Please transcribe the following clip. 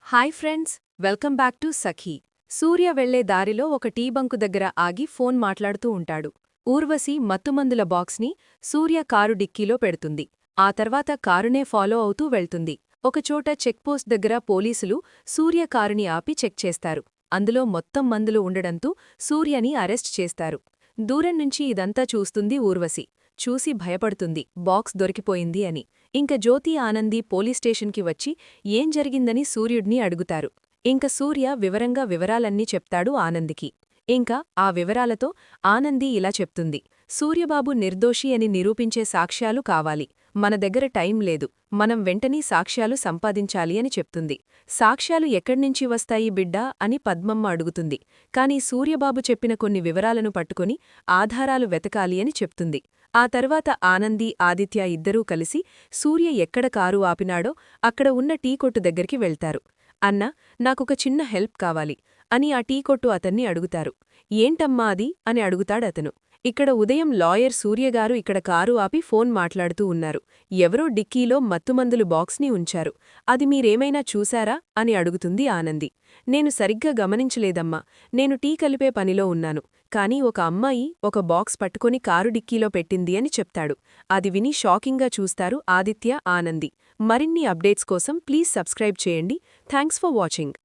Hi friends, welcome back to Sakhi. సూర్య వెళ్లే దారిలో ఒక టీ బంకు దగ్గర ఆగి ఫోన్ మాట్లాడుతూ ఉంటాడు. ఊర్వశి మత్తుమందుల బాక్స్ని సూర్య కారు డిక్కీలో పెడుతుంది. ఆ తర్వాత కారునే ఫాలో అవుతూ వెళ్తుంది. ఒకచోట చెక్పోస్ట్ దగ్గర పోలీసులు సూర్య కారుని ఆపి చెక్ చేస్తారు. అందులో మొత్తం మందులు ఉండడంతో సూర్యని అరెస్ట్ చేస్తారు. దూరం నుంచి ఇదంతా చూస్తుంది ఊర్వశి. చూసి భయపడుతుంది, బాక్స్ దొరికిపోయింది అని. ఇంక జ్యోతి ఆనంది పోలీస్ స్టేషన్కి వచ్చి ఏం జరిగిందని సూర్యుడ్ని అడుగుతారు. ఇంక సూర్య వివరంగా వివరాలన్నీ చెప్తాడు ఆనందికి. ఇంకా ఆ వివరాలతో ఆనంది ఇలా చెప్తుంది, సూర్యబాబు నిర్దోషి అని నిరూపించే సాక్ష్యాలు కావాలి. మన దగ్గర టైం లేదు, మనం వెంటనే సాక్ష్యాలు సంపాదించాలి అని చెప్తుంది. సాక్ష్యాలు ఎక్కడ్నించి వస్తాయి బిడ్డా అని పద్మమ్మ అడుగుతుంది. కాని సూర్యబాబు చెప్పిన కొన్ని వివరాలను పట్టుకొని ఆధారాలు వెతకాలి అని చెప్తుంది. ఆ తర్వాత ఆనంది ఆదిత్య ఇద్దరూ కలిసి సూర్య ఎక్కడ కారు ఆపినాడో అక్కడ ఉన్న టీ కొట్టు దగ్గరికి వెళ్తారు. అన్నా, నాకొక చిన్న హెల్ప్ కావాలి అని ఆ టీ కొట్టు అతన్ని అడుగుతారు. ఏంటమ్మా అది అని అడుగుతాడతను. ఇక్కడ ఉదయం లాయర్ సూర్యగారు ఇక్కడ కారు ఆపి ఫోన్ మాట్లాడుతూ ఉన్నారు. ఎవరో డిక్కీలో మత్తుమందులు బాక్స్ని ఉంచారు. అది మీరేమైనా చూశారా అని అడుగుతుంది ఆనంది. నేను సరిగ్గా గమనించలేదమ్మా, నేను టీ కలిపే పనిలో ఉన్నాను. కానీ ఒక అమ్మాయి ఒక బాక్స్ పట్టుకొని కారు డిక్కీలో పెట్టింది అని చెప్తాడు. అది విని షాకింగ్గా చూస్తారు ఆదిత్య, ఆనంది. మరిన్ని అప్డేట్స్ కోసం ప్లీజ్ సబ్స్క్రైబ్ చేయండి. Thanks for watching.